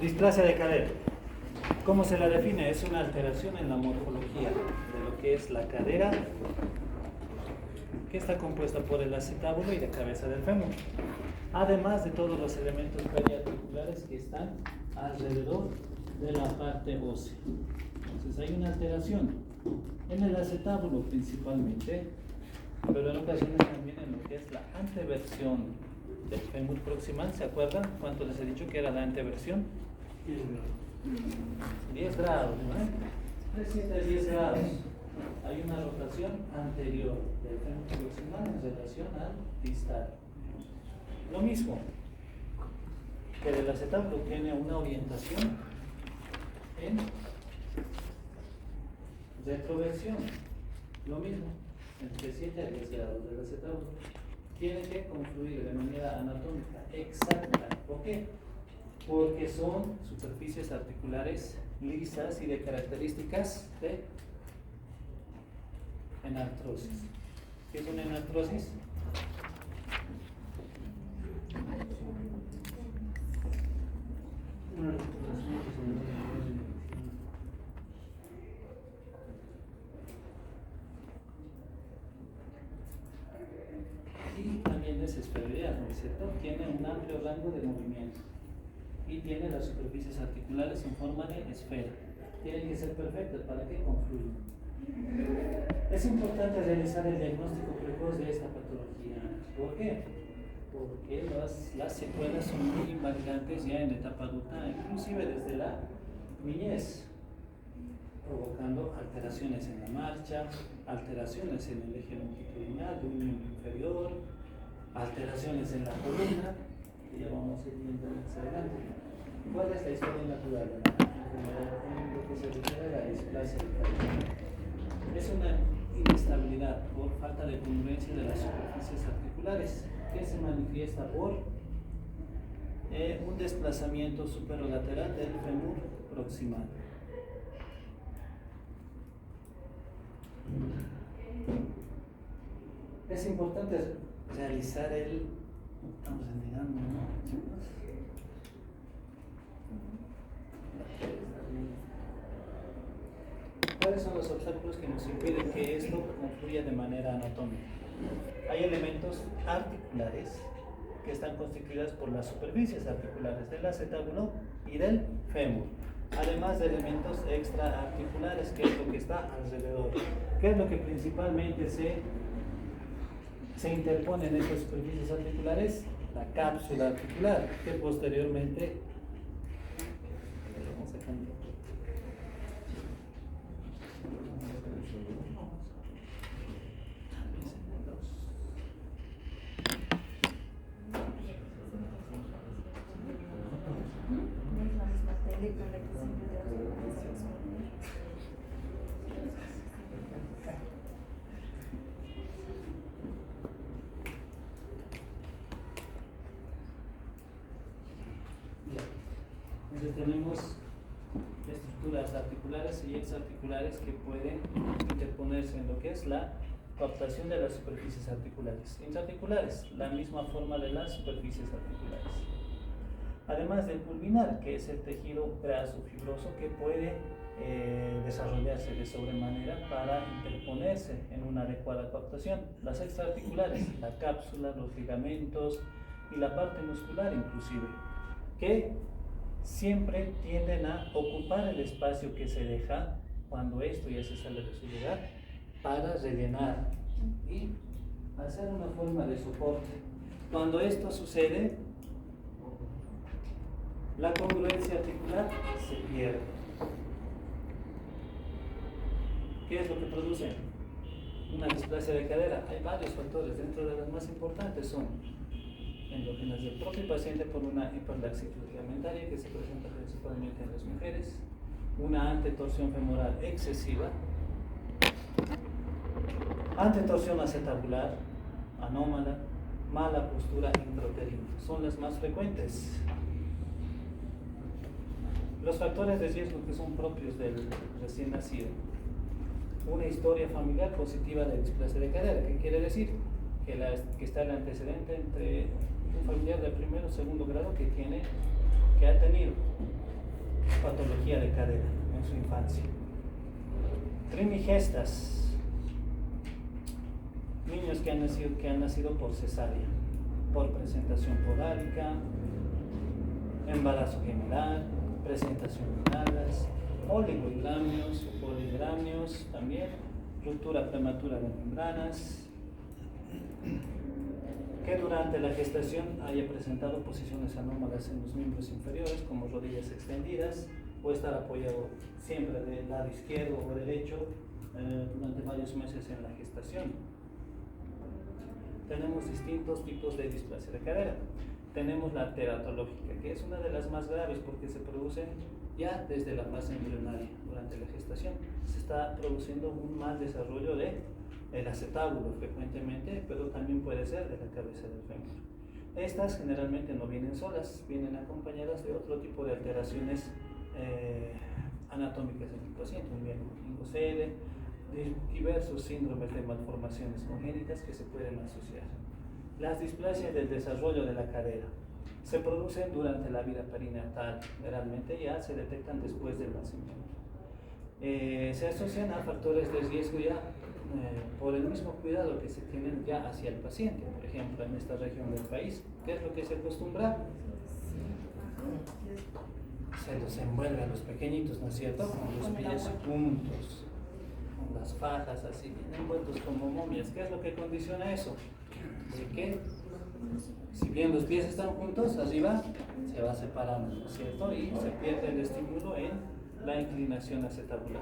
Displasia de cadera. ¿Cómo se la define? Es una alteración en la morfología de lo que es la cadera, que está compuesta por el acetábulo y la cabeza del fémur, además de todos los elementos periarticulares que están alrededor de la parte ósea. Entonces hay una alteración en el acetábulo principalmente, pero en ocasiones también en lo que es la anteversión del fémur proximal. ¿Se acuerdan cuánto les he dicho que era la anteversión? 10 grados, ¿no? De 7 a 10 grados. Hay una rotación anterior del fémur proximal en relación al distal. Lo mismo que el acetábulo tiene una orientación en retroversión. Lo mismo, entre 7 a 10 grados del acetábulo. Tiene que confluir de manera anatómica exacta. ¿Por qué? Porque son superficies articulares lisas y de características de enartrosis. ¿Qué es una enartrosis? Y también es esferoidea, ¿no es cierto? Tiene un amplio rango de movimiento y tiene las superficies articulares en forma de esfera. Tienen que ser perfectas para que confluyan. Es importante realizar el diagnóstico precoz de esta patología. ¿Por qué? Porque las secuelas son muy invalidantes ya en la etapa adulta, inclusive desde la niñez, provocando alteraciones en la marcha, alteraciones en el eje longitudinal de un miembro inferior, alteraciones en la columna, que ya vamos a ir viendo más adelante. ¿Cuál es la historia natural de la enfermedad en lo que se refiere a la displasia de cadera? Es una inestabilidad por falta de congruencia de las superficies articulares, que se manifiesta por un desplazamiento superolateral del fémur proximal. Es importante realizar el... Estamos mirando, ¿no, chicos? ¿Cuáles son los obstáculos que nos impiden que esto confluya de manera anatómica? Hay elementos articulares que están constituidas por las superficies articulares del acetábulo y del fémur, además de elementos extraarticulares, que es lo que está alrededor. ¿Qué es lo que principalmente se interpone en estas superficies articulares? La cápsula articular, que posteriormente vamos a cambiar. Entonces tenemos estructuras articulares y exarticulares que pueden interponerse en lo que es la coaptación de las superficies articulares. Intraarticulares, la misma forma de las superficies articulares. Además del pulvinar, que es el tejido graso fibroso que puede desarrollarse de sobremanera para interponerse en una adecuada coaptación. Las extraarticulares, la cápsula, los ligamentos y la parte muscular inclusive, que siempre tienden a ocupar el espacio que se deja cuando esto ya se sale de su lugar para rellenar y hacer una forma de soporte. Cuando esto sucede, la congruencia articular se pierde. ¿Qué es lo que produce una displasia de cadera? Hay varios factores, dentro de los más importantes son endógenas del propio paciente por una hiperlaxitud ligamentaria que se presenta principalmente en las mujeres, una antetorsión femoral excesiva, antetorsión acetabular, anómala, mala postura intrauterina, son las más frecuentes. Los factores de riesgo que son propios del recién nacido: una historia familiar positiva de displasia de cadera. ¿Qué quiere decir? Que está el antecedente entre un familiar de primero o segundo grado que que ha tenido patología de cadera en su infancia. Primigestas, niños que han nacido por cesárea, por presentación podálica, embarazo general, presentación de nalgas, oligohidramios o polihidramios también, ruptura prematura de membranas, que durante la gestación haya presentado posiciones anómalas en los miembros inferiores, como rodillas extendidas, o estar apoyado siempre del lado izquierdo o derecho durante varios meses en la gestación. Tenemos distintos tipos de displasia de cadera. Tenemos la teratológica, que es una de las más graves porque se producen ya desde la fase embrionaria durante la gestación. Se está produciendo un mal desarrollo del acetábulo frecuentemente, pero también puede ser de la cabeza del fémur. Estas generalmente no vienen solas, vienen acompañadas de otro tipo de alteraciones anatómicas en el paciente, un meningocele, diversos síndromes de malformaciones congénitas que se pueden asociar. Las displasias del desarrollo de la cadera se producen durante la vida perinatal, generalmente ya se detectan después del nacimiento. Se asocian a factores de riesgo ya por el mismo cuidado que se tienen ya hacia el paciente. Por ejemplo, en esta región del país, ¿qué es lo que se acostumbra? Se los envuelve a los pequeñitos, ¿no es cierto? Con los pies juntos, con las fajas así, bien envueltos como momias. ¿Qué es lo que condiciona eso? De que, si bien los pies están juntos, arriba se va separando, ¿no es cierto? Y se pierde el estímulo en la inclinación acetabular.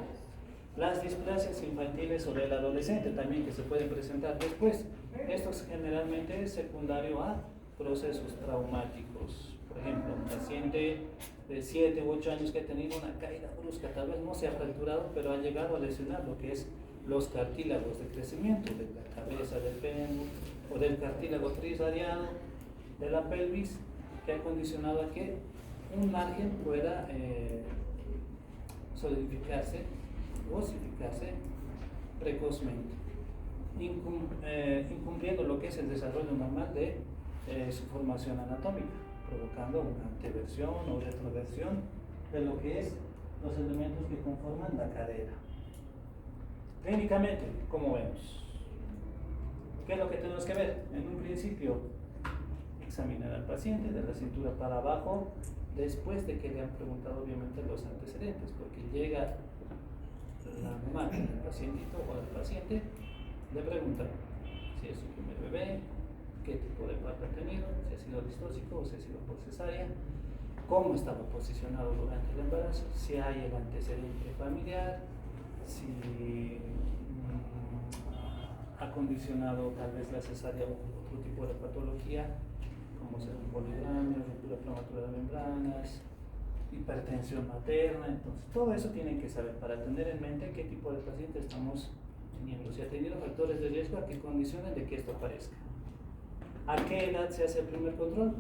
Las displasias infantiles o del adolescente también, que se pueden presentar después. Esto es generalmente secundario a procesos traumáticos. Por ejemplo, un paciente de 7 u 8 años que ha tenido una caída brusca, tal vez no se ha fracturado, pero ha llegado a lesionar lo que es los cartílagos de crecimiento de la cabeza del fémur o del cartílago triradiano de la pelvis, que ha condicionado a que un margen pueda solidificarse, osificarse precozmente, incumpliendo lo que es el desarrollo normal de su formación anatómica, provocando una anteversión o retroversión de lo que es los elementos que conforman la cadera. Clínicamente, ¿cómo vemos? ¿Qué es lo que tenemos que ver? En un principio, examinar al paciente de la cintura para abajo, después de que le han preguntado obviamente los antecedentes, porque llega la mamá del pacientito o del paciente, le pregunta si es su primer bebé, qué tipo de parto ha tenido, si ha sido distóxico o si ha sido por cesárea, cómo estaba posicionado durante el embarazo, si hay el antecedente familiar, si ha condicionado tal vez la cesárea o otro tipo de patología, como ser un polidramio, ruptura prematura de membranas, hipertensión materna. Entonces todo eso tienen que saber para tener en mente qué tipo de paciente estamos teniendo, si ha tenido factores de riesgo a que condicionen de que esto aparezca. ¿A qué edad se hace el primer control?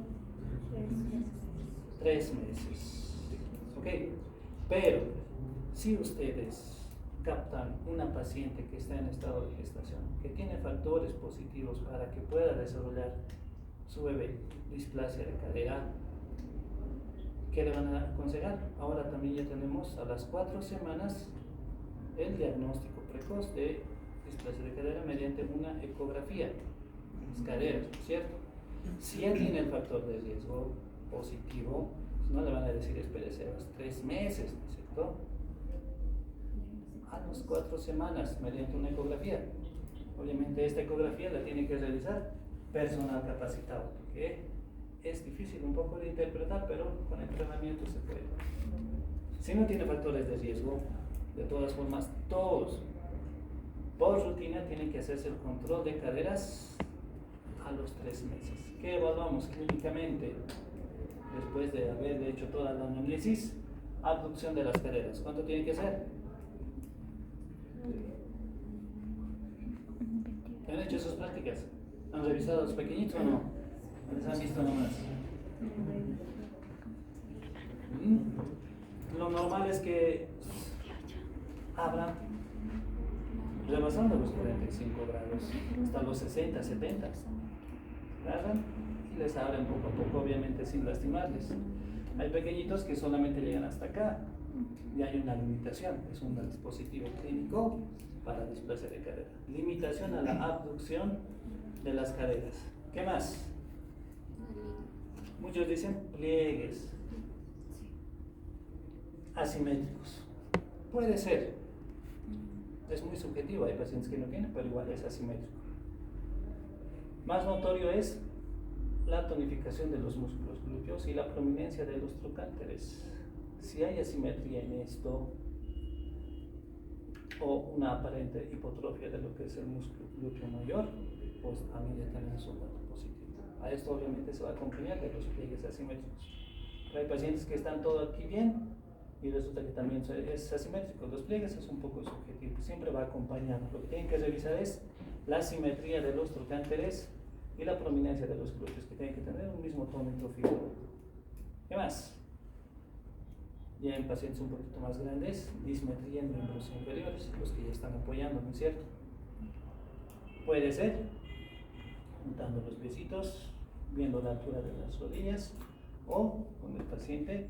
3 meses. Ok, pero si ustedes captan una paciente que está en estado de gestación, que tiene factores positivos para que pueda desarrollar su bebé displasia de cadera, ¿qué le van a aconsejar? Ahora también ya tenemos a las 4 semanas el diagnóstico precoz de displasia de cadera mediante una ecografía en las caderas, ¿no es cierto? Si ya tiene el factor de riesgo positivo, pues no le van a decir espérese a los 3 meses, ¿no es cierto? A las 4 semanas mediante una ecografía. Obviamente esta ecografía la tiene que realizar personal capacitado, porque es difícil un poco de interpretar, pero con entrenamiento se puede. Si no tiene factores de riesgo, de todas formas, todos por rutina tienen que hacerse el control de caderas a los 3 meses. ¿Qué evaluamos clínicamente? Después de haber hecho toda la análisis, abducción de las caderas. ¿Cuánto tiene que ser? ¿Han hecho sus prácticas? ¿Han revisado a los pequeñitos o no? ¿Les han visto nomás? Lo normal es que abran rebasando los 45 grados hasta los 60, 70. Agarran y les abren poco a poco, obviamente sin lastimarles. Hay pequeñitos que solamente llegan hasta acá y hay una limitación, es un dispositivo clínico para displasia de cadera. Limitación a la abducción de las caderas. ¿Qué más? Muchos dicen pliegues asimétricos. Puede ser, es muy subjetivo, hay pacientes que no tienen, pero igual es asimétrico. Más notorio es la tonificación de los músculos glúteos y la prominencia de los trocánteres. Si hay asimetría en esto o una aparente hipotrofia de lo que es el músculo glúteo mayor, pues también ya tenemos un dato positivo. A esto obviamente se va a acompañar de los pliegues asimétricos. Pero hay pacientes que están todo aquí bien y resulta que también es asimétrico. Los pliegues es un poco subjetivo, siempre va acompañado. Lo que tienen que revisar es la simetría de los trocánteres y la prominencia de los glúteos, que tienen que tener un mismo tómetro fijo. ¿Qué más? Ya en pacientes un poquito más grandes, dismetría en miembros inferiores, los que ya están apoyando, ¿no es cierto? Puede ser juntando los piecitos, viendo la altura de las rodillas, o con el paciente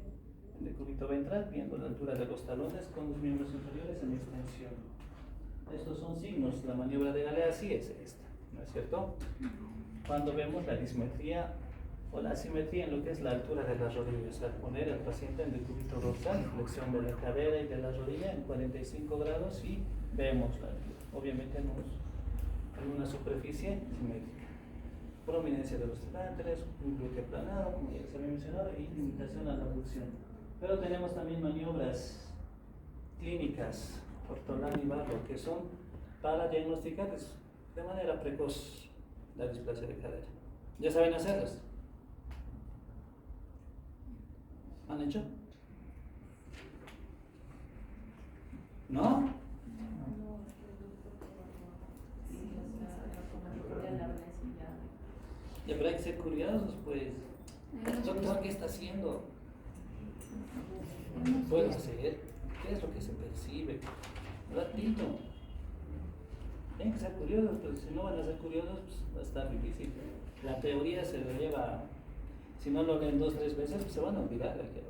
en decúbito ventral, viendo la altura de los talones con los miembros inferiores en extensión. Estos son signos. La maniobra de Galea sí es esta, ¿no es cierto? Cuando vemos la dismetría o la asimetría en lo que es la altura de las rodillas, al poner al paciente en decúbito dorsal, flexión de la cadera y de la rodilla en 45 grados y vemos obviamente en una superficie simétrica. Prominencia de los trocánteres, un glúteo aplanado, como ya se había mencionado, y limitación a la abducción. Pero tenemos también maniobras clínicas, Ortolani y Barro, que son para diagnosticar de manera precoz la displasia de cadera. ¿Ya saben hacerlas? ¿Han hecho? ¿No? Ya, pero hay que ser curiosos, pues. Doctor, ¿qué está haciendo? ¿Puedo hacer? ¿Qué es lo que se percibe? Ratito. Tienen que ser curiosos, pero si no van a ser curiosos, pues va a estar difícil. La teoría se lo lleva, si no lo leen 2 o 3 veces, pues se van a olvidar de que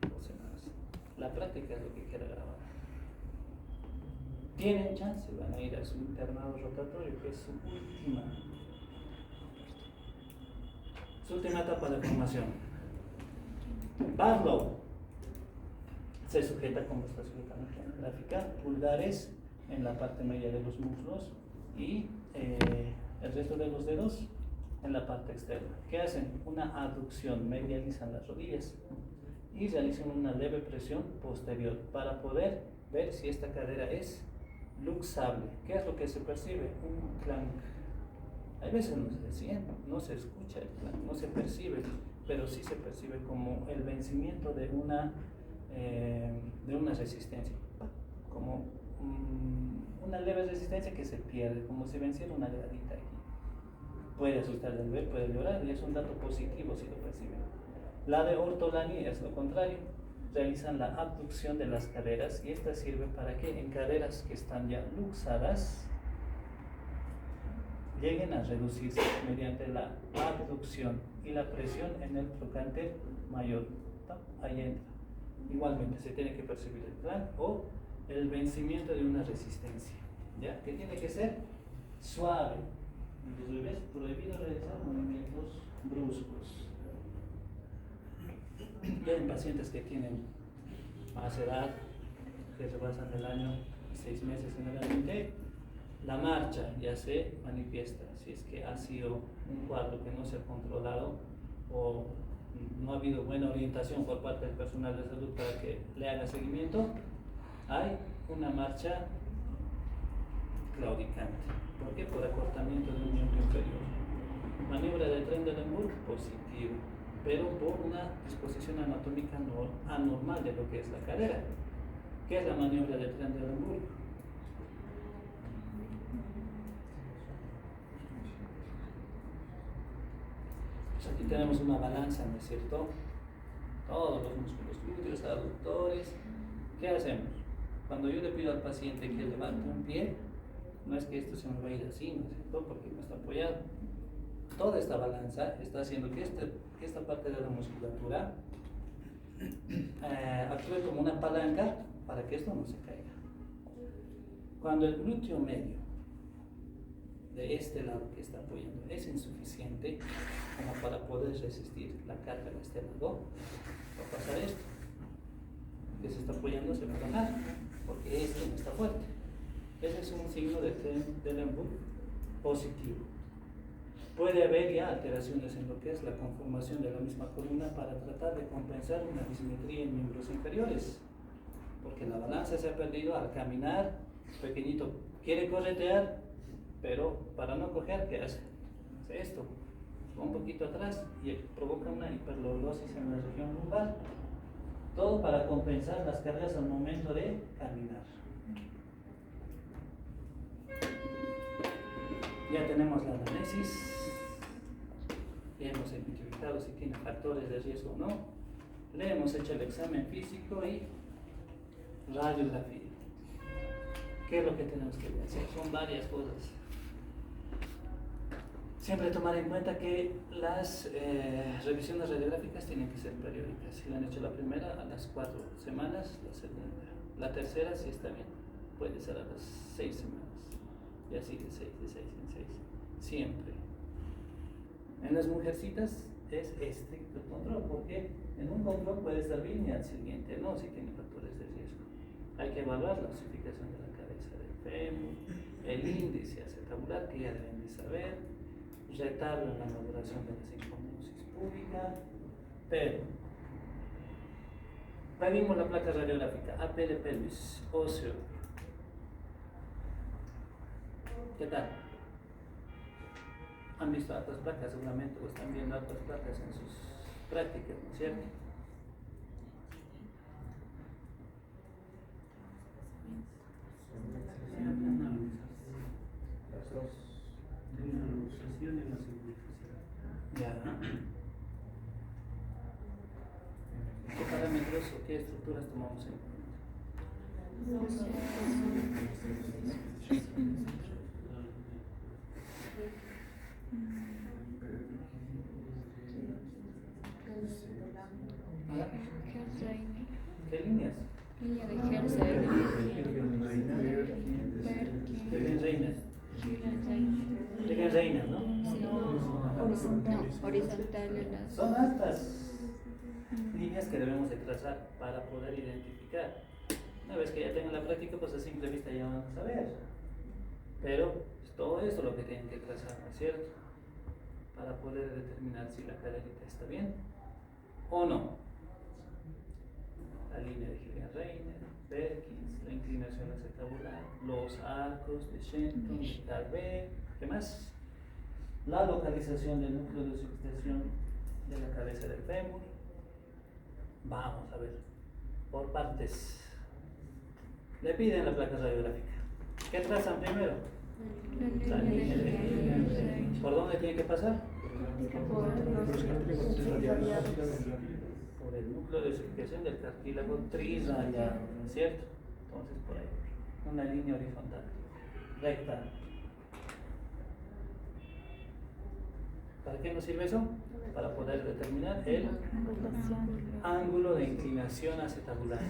2 semanas. La práctica es lo que queda grabado. Tienen chance, van a ir a su internado rotatorio, que es su última etapa de formación. Barlow se sujeta como está sujetando aquí en la gráfica, pulgares en la parte media de los muslos y el resto de los dedos en la parte externa. ¿Qué hacen? Una aducción, medializan las rodillas y realizan una leve presión posterior para poder ver si esta cadera es luxable. ¿Qué es lo que se percibe? Un clank. Hay veces no se siente, no se escucha el clank, no se percibe, pero sí se percibe como el vencimiento de una resistencia, como una leve resistencia que se pierde, como si venciera una gradita aquí. Puede asustar al bebé, puede llorar, y es un dato positivo si lo perciben. La de Ortolani es lo contrario. Realizan la abducción de las caderas y esta sirve para que en caderas que están ya luxadas lleguen a reducirse mediante la abducción y la presión en el trocánter mayor. Ahí entra. Igualmente se tiene que percibir el clank o el vencimiento de una resistencia, ¿ya? Que tiene que ser suave. En los bebés prohibido realizar movimientos bruscos. Ya en pacientes que tienen más edad, que rebasan el año y 6 meses generalmente, la marcha ya se manifiesta. Si es que ha sido un cuadro que no se ha controlado o no ha habido buena orientación por parte del personal de salud para que le haga seguimiento, hay una marcha claudicante. ¿Por qué? Por acortamiento de un miembro inferior. Maniobra de Trendelenburg positiva, pero por una disposición anatómica anormal de lo que es la cadera. ¿Qué es la maniobra de Trendelenburg? Pues aquí tenemos una balanza, ¿no es cierto? Todos los músculos glúteos, aductores. ¿Qué hacemos? Cuando yo le pido al paciente que levante un pie, no es que esto se me va a ir así, ¿no es cierto? Porque no está apoyado. Toda esta balanza está haciendo que esta parte de la musculatura actúe como una palanca para que esto no se caiga. Cuando el glúteo medio de este lado que está apoyando es insuficiente como para poder resistir la carga de este lado, va a pasar esto, que se está apoyando se va a bajar, porque este no está fuerte. Ese es un signo de Trendelenburg positivo. Puede haber ya alteraciones en lo que es la conformación de la misma columna para tratar de compensar una dismetría en miembros inferiores, porque la balanza se ha perdido al caminar. Pequeñito quiere corretear, pero para no coger, ¿qué hace? Hace esto, va un poquito atrás y provoca una hiperlordosis en la región lumbar. Todo para compensar las cargas al momento de caminar. Ya tenemos la anamnesis, ya hemos identificado si tiene factores de riesgo o no, le hemos hecho el examen físico y radiografía. ¿Qué es lo que tenemos que hacer? Son varias cosas. Siempre tomar en cuenta que las revisiones radiográficas tienen que ser periódicas. Si la han hecho la primera, a las 4 semanas, la segunda. La tercera, si está bien, puede ser a las 6 semanas. Y así de 6 en 6. Siempre. En las mujercitas es estricto el control, porque en un control puede estar bien y al siguiente no, si tiene factores de riesgo. Hay que evaluar la osificación de la cabeza del fémur, el índice acetabular, que ya deben de saber, retardo en la maduración de la sincromosis púbica, pero pedimos la placa radiográfica, AP de pelvis, óseo. ¿Qué tal? Han visto otras placas seguramente, o están viendo otras placas en sus prácticas, ¿no es cierto? Las dos. En la luxación y en la simplificación. Ya. ¿Qué parámetros o qué estructuras tomamos en cuenta? ¿Qué líneas? Línea de Herzog, Reina Reina, ¿no? sí. No, horizontal en las... Son estas líneas que debemos de trazar para poder identificar. Una vez que ya tengan la práctica, pues a simple vista ya van a saber. Pero es todo eso lo que tienen que trazar, ¿no es cierto? Para poder determinar si la caderita está bien o no. La línea de Hilliard-Reiner, Perkins, la inclinación acetabular, los arcos de Shenton, de Carver, ¿qué más? La localización del núcleo de subestación de la cabeza del fémur. Vamos a ver, por partes. Le piden la placa radiográfica. ¿Qué trazan primero? La línea de Hilliard-Reiner. ¿Por dónde tiene que pasar? Por el núcleo de osificación del cartílago trirrayado, ¿no es cierto? Entonces por ahí, una línea horizontal, recta. ¿Para qué nos sirve eso? Para poder determinar el ángulo de inclinación acetabular.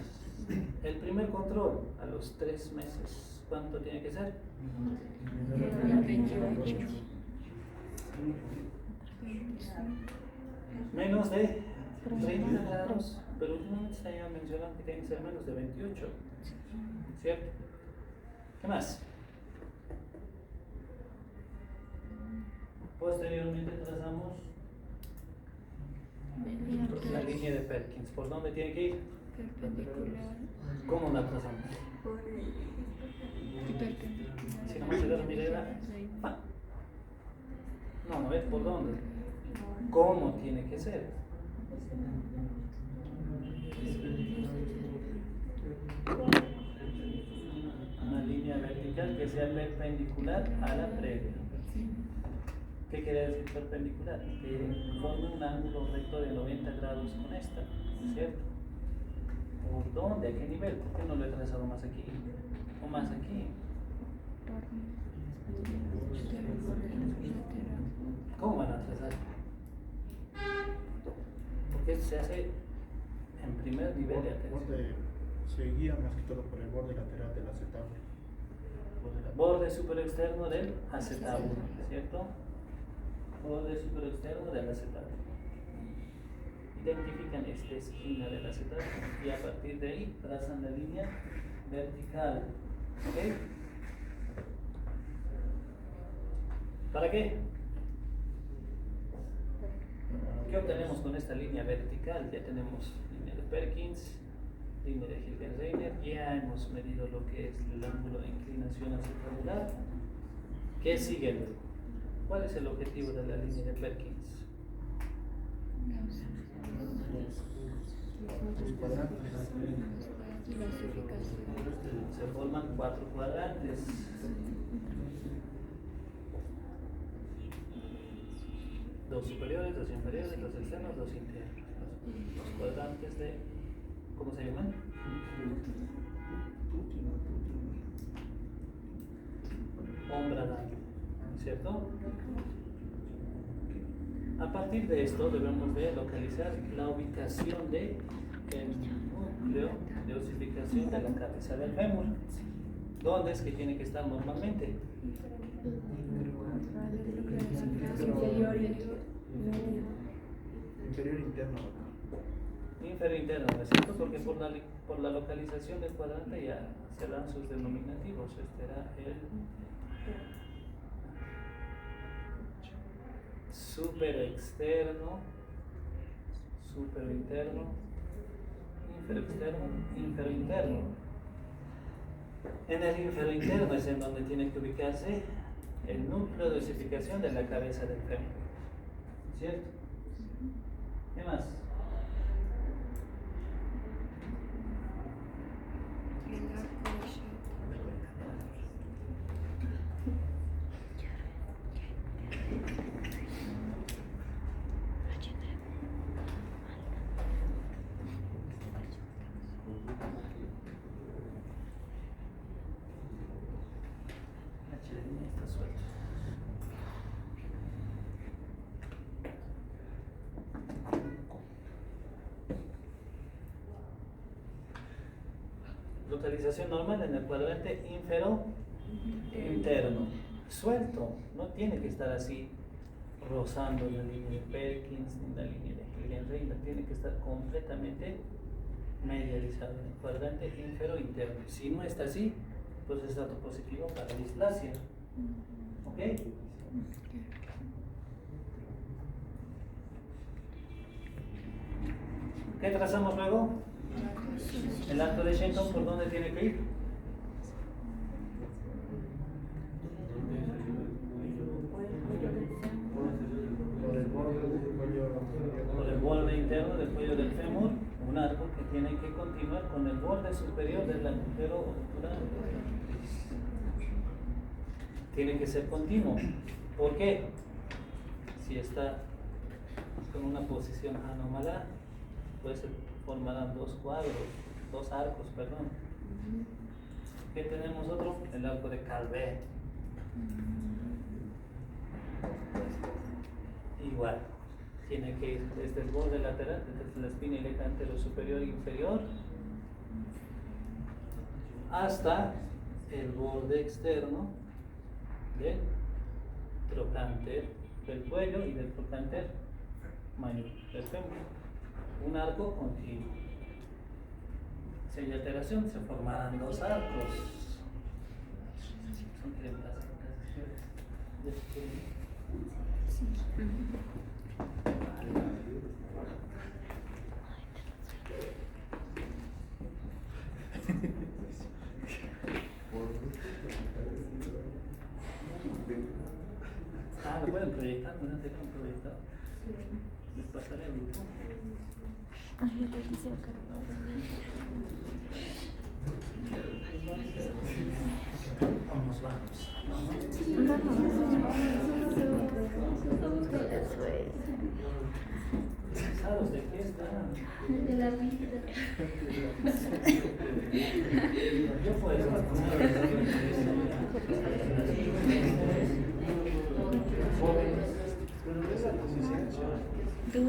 El primer control a los 3 meses, ¿cuánto tiene que ser? 28. Menos de 30 grados, pero últimamente se ha mencionado que tiene que ser menos de 28, ¿cierto? ¿Qué más? Posteriormente trazamos la línea de Perkins. ¿Por dónde tiene que ir? Perpendicular. ¿Cómo la trazamos? Perpendicular. Si nomás se da mirada, no ves por dónde. ¿Cómo tiene que ser? Una línea vertical que sea perpendicular a la previa. ¿Qué quiere decir perpendicular? Que forme un ángulo recto de 90 grados con esta, ¿cierto? ¿Por dónde? ¿A qué nivel? ¿Por qué no lo he trazado más aquí? ¿O más aquí? ¿Cómo van a trazar? Porque se hace en primer nivel de atención. Se guía más que todo por el borde lateral del acetábulo. Borde superexterno del acetábulo, ¿cierto? Borde superexterno del acetábulo. Identifican esta esquina del acetábulo y a partir de ahí trazan la línea vertical. ¿Ok? ¿Para qué? ¿Qué obtenemos con esta línea vertical? Ya tenemos línea de Perkins, línea de Hilgenreiner, ya hemos medido lo que es el ángulo de inclinación acetabular. ¿Qué sigue luego? ¿Cuál es el objetivo de la línea de Perkins? Los cuadrantes. Se forman 4 cuadrantes. Dos superiores, dos inferiores, dos externos, dos internos. Los cuadrantes de, ¿cómo se llaman? Ombradal, ¿cierto? A partir de esto debemos de localizar la ubicación del núcleo de osificación de la cabeza del fémur. ¿Dónde es que tiene que estar normalmente? Inferior interno. Inferior interno, ¿no es cierto? Porque por la localización del cuadrante ya se dan sus denominativos. Este era el superexterno, superinterno, inferoexterno, inferointerno. En el inferointerno es en donde tiene que ubicarse el núcleo de osificación de la cabeza del fémur. ¿Cierto? ¿Qué más? La chilenita está suelta. Localización normal en el cuadrante infero interno, suelto, no tiene que estar así rozando la línea de Perkins ni la línea de Hilgenreiner, tiene que estar completamente medializado en el cuadrante infero interno. Si no está así, pues es dato positivo para displasia. ¿Ok? ¿Qué trazamos luego? El arco de Shenton, ¿por dónde tiene que ir? Por el borde interno del cuello del fémur, un arco que tiene que continuar con el borde superior del agujero obtural. Tiene que ser continuo. ¿Por qué? Si está con una posición anómala, pues se formarán dos arcos, perdón. ¿Qué tenemos otro? El arco de Calvé. Igual, tiene que ir desde el borde lateral, desde la espina ilíaca antero superior e inferior, hasta el borde externo del trocánter del cuello y del trocánter mayor del fémur. Un arco continuo. Si hay alteración, se formarán dos arcos. Son lo pueden proyectar, ¿no? ¿Te han proyectado? Les pasaré el grupo. ¿Sabes de qué están? De la vida. Yo puedo Tú.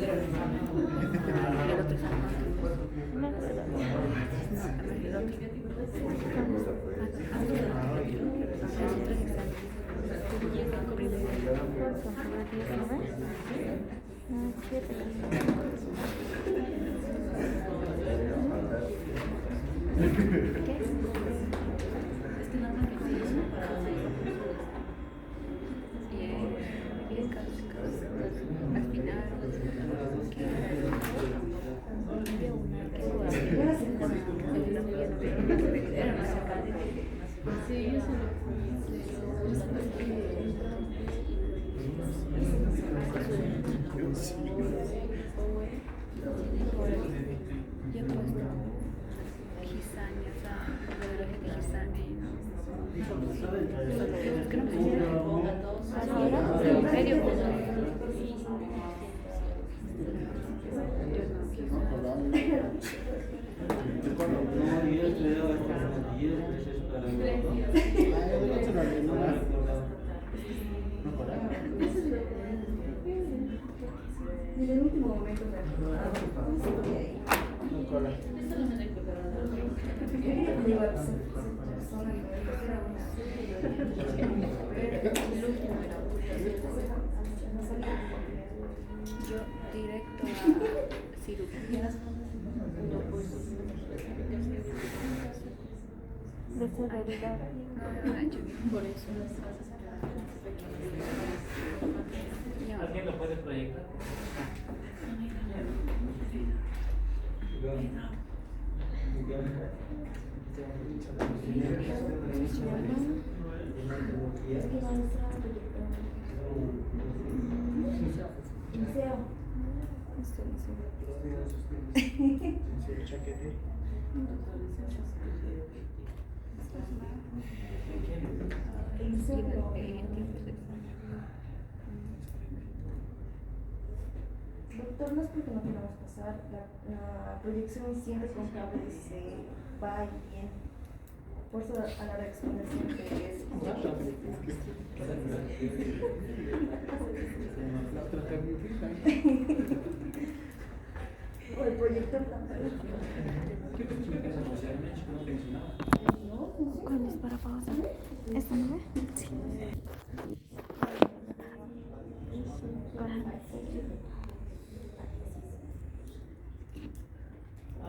El otro es no me acuerdo. El otro. En el último momento yo directo a cirugía. De severidad. Por eso. ¿Alguien lo puede proyectar? Doctor, no es porque no queramos pasar, la proyección siempre con cables se va y viene. Por eso a la hora de exponer siempre es. O el proyector también. ¿Cuándo es para pausa? ¿Esta no ve? Sí.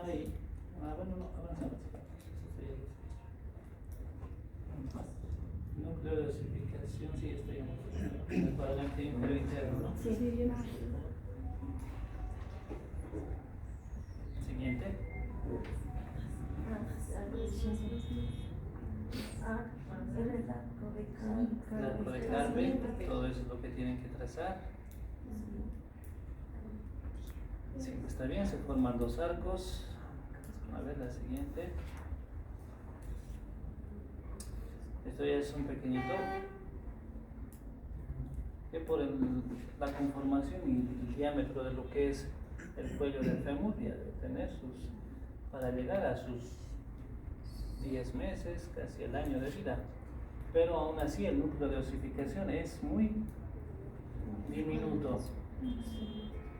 Ahí. Bueno, no, avanzamos. Núcleo de osificación, sí, estoy en el cuadrante inferior interno, ¿no? Sí. Siguiente. Arco de Carpe, todo eso es lo que tienen que trazar. Sí, está bien, se forman dos arcos. A ver, la siguiente. Esto ya es un pequeñito. Que por la conformación y el diámetro de lo que es el cuello del fémur, ya debe tener para llegar a sus 10 meses, casi el año de vida. Pero aún así el núcleo de osificación es muy diminuto.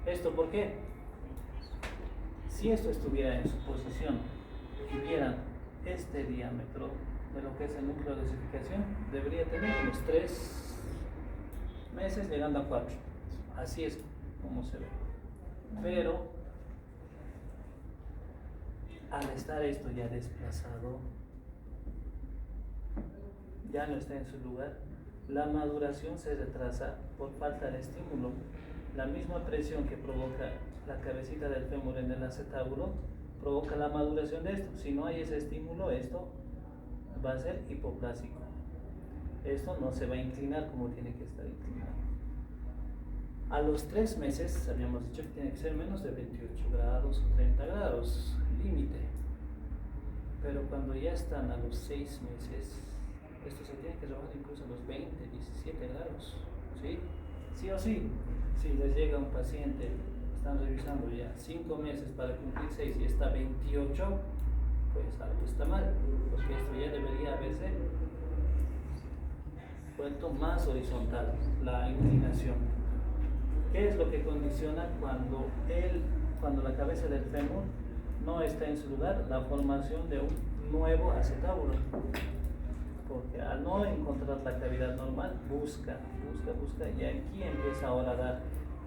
¿Esto por qué? Si esto estuviera en su posición y vieran este diámetro de lo que es el núcleo de osificación, debería tener unos 3 meses llegando a 4. Así es como se ve. Pero al estar esto ya desplazado, ya no está en su lugar, la maduración se retrasa por falta de estímulo. La misma presión que provoca la cabecita del fémur en el acetábulo provoca la maduración de esto. Si no hay ese estímulo, esto va a ser hipoplásico. Esto no se va a inclinar como tiene que estar inclinado. A los 3 meses habíamos dicho que tiene que ser menos de 28 grados o 30 grados, límite. Pero cuando ya están a los 6 meses, esto se tiene que rebajar incluso a los 20, 17 grados. ¿Sí? Sí o sí. Si les llega un paciente, están revisando ya 5 meses para cumplir 6 y está 28, pues algo está mal, porque esto ya debería haberse vuelto más horizontal, la inclinación. ¿Qué es lo que condiciona cuando la cabeza del fémur no está en su lugar? La formación de un nuevo acetábulo. Porque al no encontrar la cavidad normal, busca, y aquí empieza ahora a dar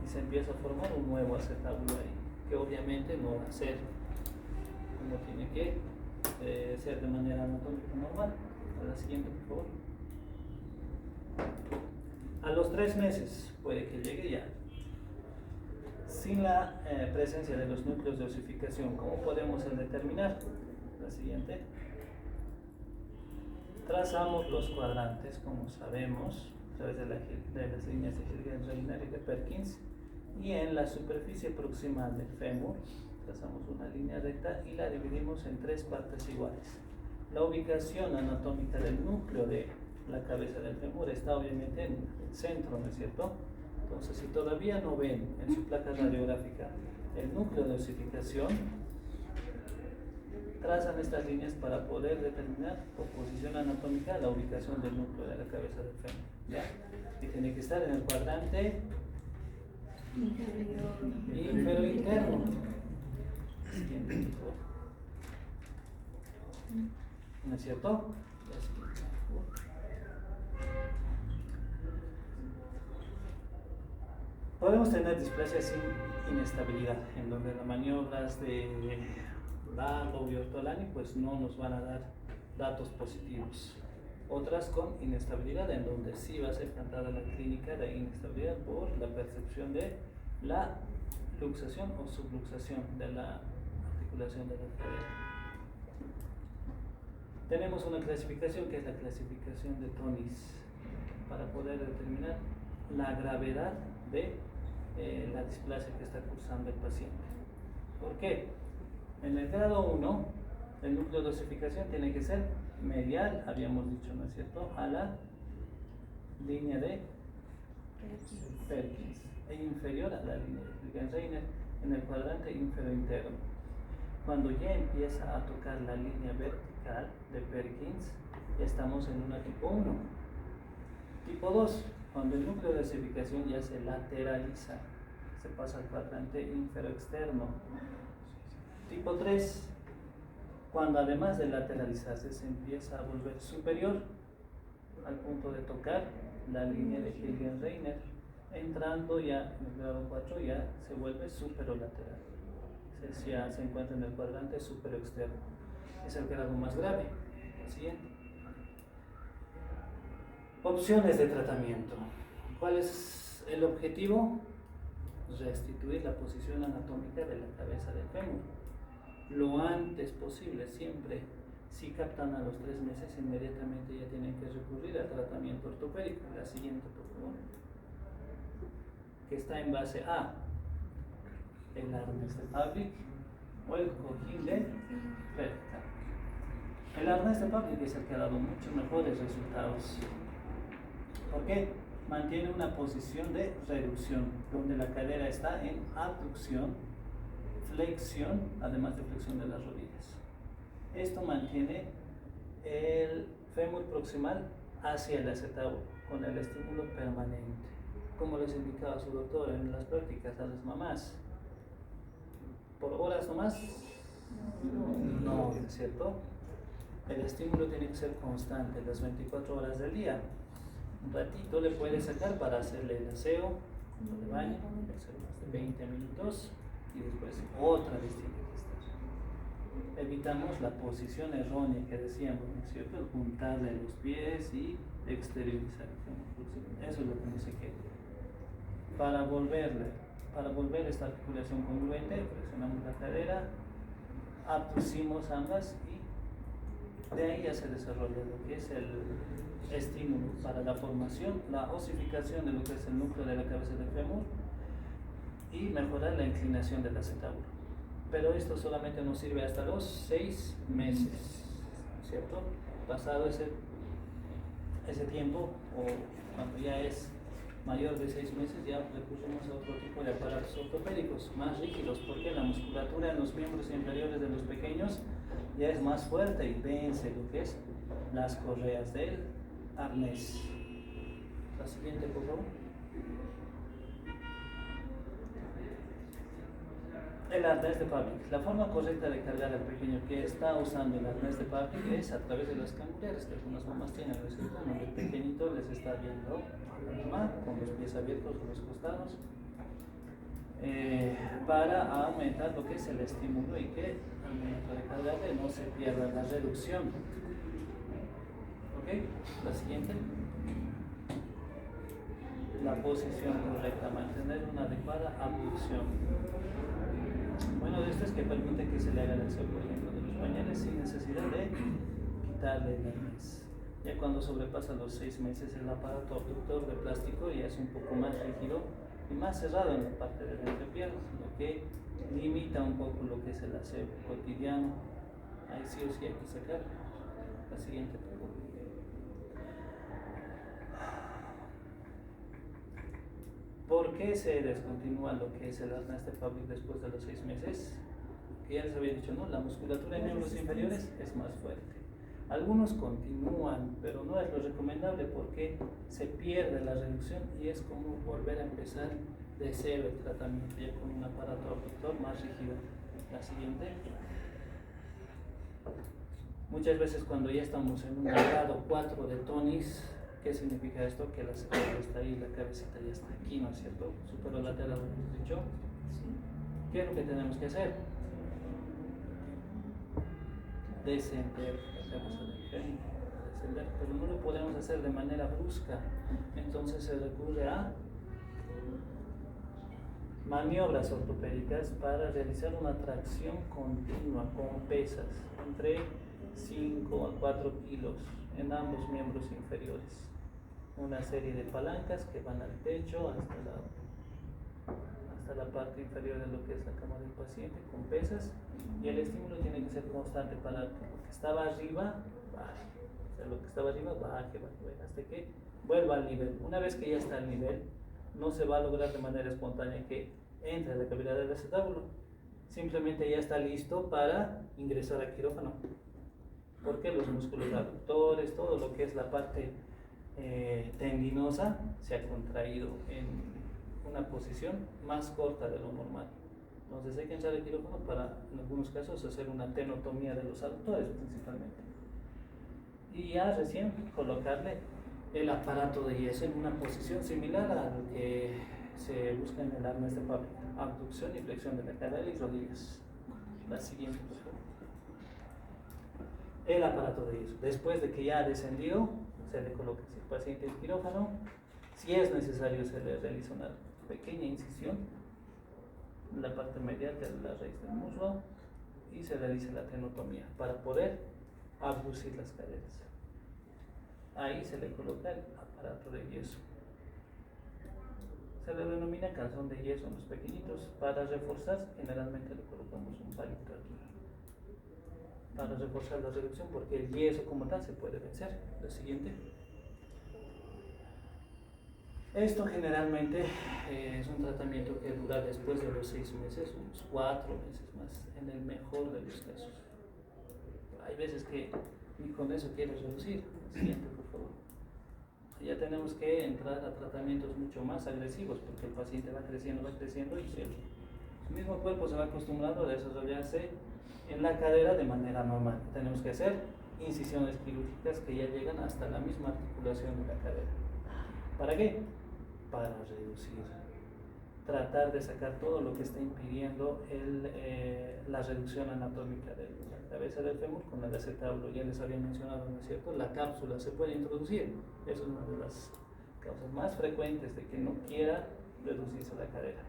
y se empieza a formar un nuevo acetábulo ahí, que obviamente no va a ser como tiene que ser de manera anatómica normal. A la siguiente, por favor. A los 3 meses puede que llegue ya. Sin la presencia de los núcleos de osificación, ¿cómo podemos determinar? La siguiente. Trazamos los cuadrantes, como sabemos, a través de las líneas de Hilgen-Reiner y de Perkins, y en la superficie proximal del fémur trazamos una línea recta y la dividimos en 3 partes iguales. La ubicación anatómica del núcleo de la cabeza del fémur está obviamente en el centro, ¿no es cierto? Entonces, si todavía no ven en su placa radiográfica el núcleo de osificación, trazan estas líneas para poder determinar por posición anatómica la ubicación del núcleo de la cabeza del fémur. ¿Ya? Y tiene que estar en el cuadrante inferior interno. Siguiente, por favor. ¿No es cierto? Podemos tener displasia sin inestabilidad, en donde las maniobras de Barlow y Ortolani pues no nos van a dar datos positivos. Otras con inestabilidad, en donde sí va a ser cantada la clínica de inestabilidad por la percepción de la luxación o subluxación de la articulación de la cadera. Tenemos una clasificación que es la clasificación de Tonis para poder determinar la gravedad de la displasia que está cursando el paciente. ¿Por qué? En el grado 1, el núcleo de osificación tiene que ser medial, habíamos dicho, ¿no es cierto?, a la línea de Perkins e inferior a la línea de Hilgen-Reiner en el cuadrante inferior interno. Cuando ya empieza a tocar la línea vertical de Perkins, ya estamos en una tipo 1. Tipo 2, cuando el núcleo de osificación ya se lateraliza, se pasa al cuadrante inferior externo. Tipo 3, cuando además de lateralizarse se empieza a volver superior al punto de tocar la línea de Hilgen-Reiner, entrando ya en el grado 4 ya se vuelve superolateral. Ya se encuentra en el cuadrante superior externo. Es el grado más grave. Siguiente. Opciones de tratamiento. ¿Cuál es el objetivo? Restituir la posición anatómica de la cabeza del fémur lo antes posible. Siempre, si captan a los 3 meses, inmediatamente ya tienen que recurrir al tratamiento ortopédico. La siguiente, por favor, que está en base a el arnés de Pavlik o el cojín de Perka. El arnés de Pavlik es el que ha dado muchos mejores resultados. ¿Por qué? Mantiene una posición de reducción, donde la cadera está en abducción, flexión, además de flexión de las rodillas. Esto mantiene el fémur proximal hacia el acetábulo, con el estímulo permanente. Como les indicaba su doctor en las prácticas a las mamás, ¿por horas nomás? No, ¿es cierto? El estímulo tiene que ser constante, las 24 horas del día. Un ratito le puede sacar para hacerle el aseo, cuando le bañe, puede ser más de 20 minutos, y después otra distinta gestación. Evitamos la posición errónea que decíamos, ¿no es cierto? El juntarle los pies y exteriorizar el fémur. Eso es lo que no se quiere. Para volver esta articulación congruente, presionamos la cadera, abducimos ambas y de ahí ya se desarrolla lo que es el estímulo para la formación, la osificación de lo que es el núcleo de la cabeza del fémur y mejorar la inclinación del acetábulo. Pero esto solamente nos sirve hasta los 6 meses, ¿cierto? Pasado ese tiempo, o cuando ya es mayor de 6 meses, ya recurrimos a otro tipo de aparatos ortopédicos más rígidos, porque la musculatura en los miembros inferiores de los pequeños ya es más fuerte y vence lo que es las correas del arnés. La siguiente, por favor. El arnés de Pavlik. La forma correcta de cargar al pequeño que está usando el arnés de Pavlik es a través de las cangureras que algunas mamás tienen, ¿no es cierto? Donde el pequeñito les está viendo a la mamá con los pies abiertos a los costados para aumentar lo que es el estímulo y que al momento de cargarle no se pierda la reducción. ¿Ok? La siguiente. La posición correcta, mantener una adecuada abducción. Bueno, de esto es que permite que se le haga el aseo, por ejemplo, de los pañales sin necesidad de quitarle el arnés. Ya cuando sobrepasa los 6 meses, el aparato abductor de plástico ya es un poco más rígido y más cerrado en la parte de la entrepierna, lo que limita un poco lo que es el aseo cotidiano. Ahí sí o sí hay que sacar. La siguiente pregunta. ¿Por qué se descontinúa lo que es el arnés de Pavlik después de los 6 meses? Que ya les había dicho, ¿no? La musculatura en miembros inferiores es más fuerte. Algunos continúan, pero no es lo recomendable porque se pierde la reducción y es como volver a empezar de cero el tratamiento, ya con un aparato abductor más rígido. La siguiente. Muchas veces cuando ya estamos en un grado 4 de tonis, ¿qué significa esto? Que la cervical está ahí, la cabecita ya está aquí, ¿no es cierto? Superolateral, lo hemos dicho. ¿Qué es lo que tenemos que hacer? Descender, descender, pero no lo podemos hacer de manera brusca. Entonces se recurre a maniobras ortopédicas para realizar una tracción continua con pesas entre 5 a 4 kilos en ambos miembros inferiores. Una serie de palancas que van al pecho hasta la parte inferior de lo que es la cama del paciente con pesas, y el estímulo tiene que ser constante para que lo que estaba arriba baje, o sea, lo que estaba arriba baje hasta que vuelva al nivel. Una vez que ya está al nivel, no se va a lograr de manera espontánea que entre a la cavidad del acetábulo, simplemente ya está listo para ingresar a quirófano, porque los músculos abductores, todo lo que es la parte tendinosa se ha contraído en una posición más corta de lo normal. Entonces hay que entrar al quirófano para, en algunos casos, hacer una tenotomía de los aductores principalmente. Y ya recién colocarle el aparato de yeso en una posición similar a lo que se busca en el arnés de Pavlik: abducción y flexión de la cadera y rodillas. La siguiente, por favor. El aparato de yeso. Después de que ya ha descendido, se le coloca el paciente en quirófano. Si es necesario, se le realiza una pequeña incisión en la parte medial de la raíz del muslo y se realiza la tenotomía para poder abducir las caderas. Ahí se le coloca el aparato de yeso. Se le denomina calzón de yeso en los pequeñitos. Para reforzar, generalmente le colocamos un palito aquí para reforzar la reducción, porque el yeso como tal se puede vencer. Lo siguiente. Esto generalmente es un tratamiento que dura después de los 6 meses, unos 4 meses más, en el mejor de los casos. Hay veces que ni con eso quieres reducir. Siguiente, por favor. Ya tenemos que entrar a tratamientos mucho más agresivos, porque el paciente va creciendo y su mismo cuerpo se va acostumbrando a desarrollarse en la cadera de manera normal. Tenemos que hacer incisiones quirúrgicas que ya llegan hasta la misma articulación de la cadera. ¿Para qué? Para reducir, tratar de sacar todo lo que está impidiendo la reducción anatómica de la cabeza del fémur con el acetábulo. Ya les había mencionado, ¿no es cierto? La cápsula se puede introducir. Eso es una de las causas más frecuentes de que no quiera reducirse la cadera.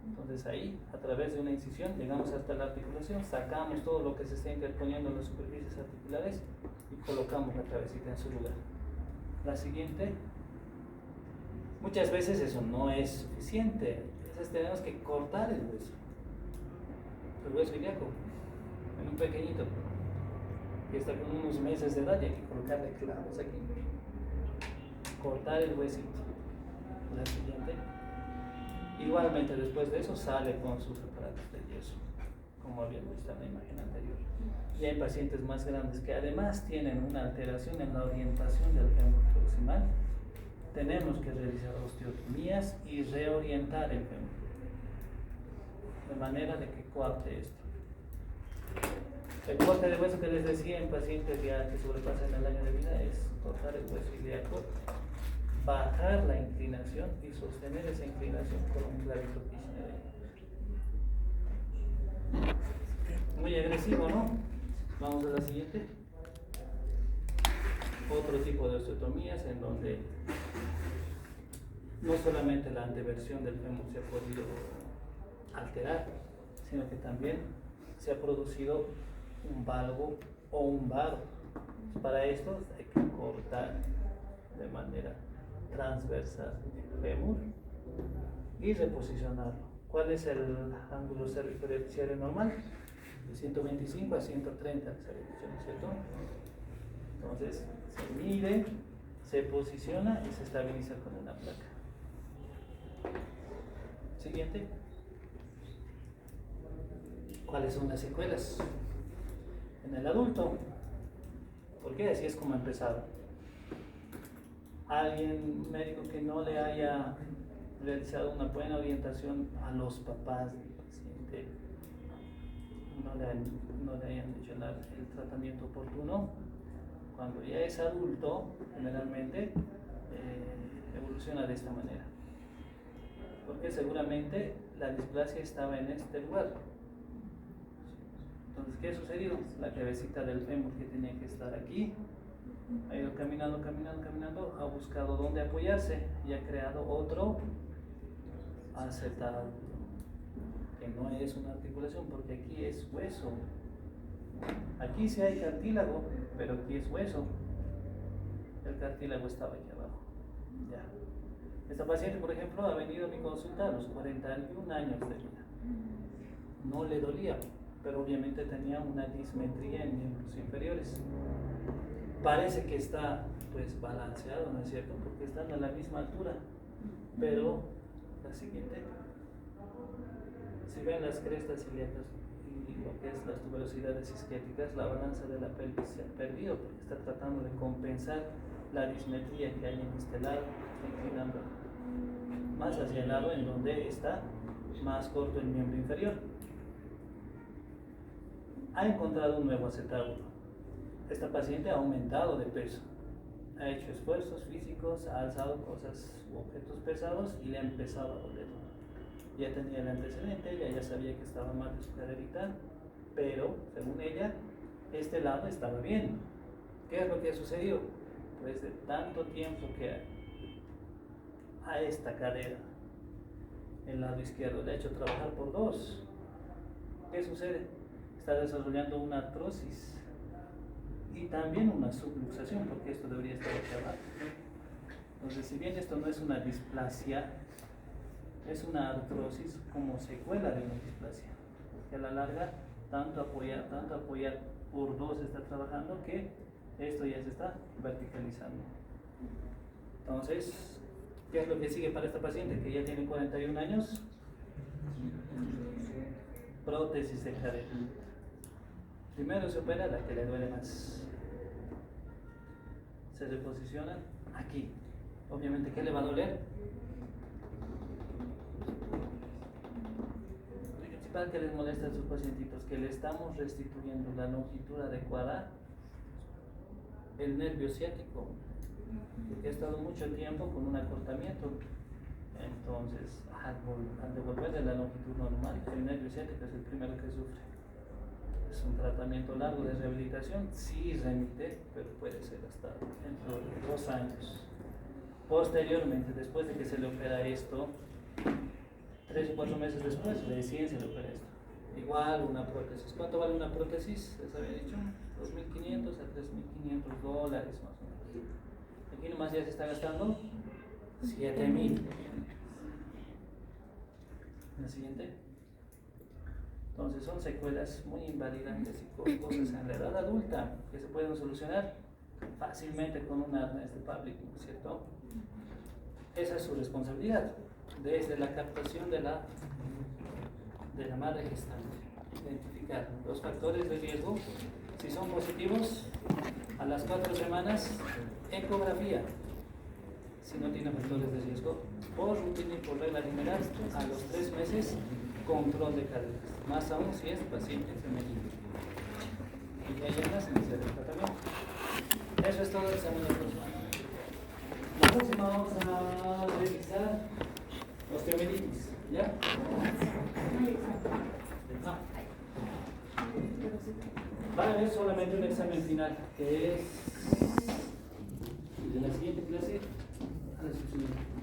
Entonces ahí, a través de una incisión, llegamos hasta la articulación, sacamos todo lo que se está interponiendo en las superficies articulares y colocamos la cabecita en su lugar. La siguiente. Muchas veces eso no es suficiente. Entonces tenemos que cortar el hueso ilíaco, en un pequeñito, que está con unos meses de edad, y hay que colocarle clavos aquí. Cortar el huesito. La siguiente. Igualmente después de eso sale con sus aparatos de yeso, como habíamos visto en la imagen anterior. Y hay pacientes más grandes que además tienen una alteración en la orientación del fémur proximal. Tenemos que realizar osteotomías y reorientar el fémur. de manera de que coapte esto. El corte de hueso que les decía en pacientes ya que sobrepasan el año de vida es cortar el hueso ilíaco, bajar la inclinación y sostener esa inclinación con un clavito piscinero. Muy agresivo, ¿no? Vamos a la siguiente. Otro tipo de osteotomías en donde no solamente la anteversión del fémur se ha podido alterar, sino que también se ha producido un valgo o un varo. Para esto hay que cortar de manera transversal el fémur y reposicionarlo. ¿Cuál es el ángulo cervicodeficiario normal? De 125 a 130 la cervicación, ¿cierto? Entonces se mide, se posiciona y se estabiliza con una placa. Siguiente. ¿Cuáles son las secuelas en el adulto? Porque así es como ha empezado. Alguien médico que no le haya realizado una buena orientación a los papás del paciente, no le hayan hecho el tratamiento oportuno, cuando ya es adulto, generalmente evoluciona de esta manera. Porque seguramente la displasia estaba en este lugar. Entonces, ¿qué ha sucedido? La cabecita del fémur que tenía que estar aquí ha ido caminando, ha buscado dónde apoyarse y ha creado otro acetato, que no es una articulación, porque aquí es hueso. Aquí sí hay cartílago, pero aquí es hueso. El cartílago estaba aquí abajo. Ya. Esta paciente, por ejemplo, ha venido a mi consulta a los 41 años de vida. No le dolía, pero obviamente tenía una dismetría en miembros inferiores. Parece que está pues balanceado, ¿no es cierto? Porque están a la misma altura. Pero la siguiente, si ven las crestas ilíacas y lo que es las tuberosidades isquiáticas, la balanza de la pelvis se ha perdido porque está tratando de compensar la dismetría que hay en este lado, está inclinando más hacia el lado en donde está más corto el miembro inferior. Ha encontrado un nuevo acetábulo. Esta paciente ha aumentado de peso, ha hecho esfuerzos físicos, ha alzado cosas u objetos pesados y le ha empezado a doler. Ya tenía el antecedente, ella ya sabía que estaba mal de su caderita, pero según ella, este lado estaba bien. ¿Qué es lo que ha sucedido? Pues de tanto tiempo que a esta cadera, el lado izquierdo, le ha hecho trabajar por dos. ¿Qué sucede? Está desarrollando una artrosis y también una subluxación, porque esto debería estar aquí abajo. Entonces, si bien esto no es una displasia, es una artrosis como secuela de una displasia, que a la larga tanto apoyar por dos está trabajando que esto ya se está verticalizando. Entonces, ¿qué es lo que sigue para esta paciente que ya tiene 41 años? Prótesis de cadera. Primero se opera la que le duele más. Se reposiciona aquí. Obviamente, ¿qué le va a doler? Lo principal que les molesta a sus pacientitos, que le estamos restituyendo la longitud adecuada, el nervio ciático, porque ha estado mucho tiempo con un acortamiento. Entonces, al devolverle la longitud normal, el nervio ciático es el primero que sufre. Es un tratamiento largo de rehabilitación, sí remite, pero puede ser hasta dentro de 2 años. Posteriormente, después de que se le opera esto, 3 o 4 meses después, recién se le opera esto. Igual una prótesis. ¿Cuánto vale una prótesis? Les había dicho, $2.500 a $3.500 más o menos. Aquí nomás ya se está gastando $7.000. La siguiente. Entonces son secuelas muy invalidantes y cosas en la edad adulta que se pueden solucionar fácilmente con un arnés de Pavlik, ¿no es cierto? Esa es su responsabilidad, desde la captación de la madre gestante. Identificar los factores de riesgo. Si son positivos, a las 4 semanas, ecografía. Si no tiene factores de riesgo, por rutina y por regla general, a los 3 meses, control de cadenas, más aún si es paciente femenino. Y ya llenas en ese tratamiento. Eso es todo el examen de próxima. La próxima vamos a revisar osteomielitis, ¿ya? No. Van a ver solamente un examen final, que es de la siguiente clase a la subsiguiente.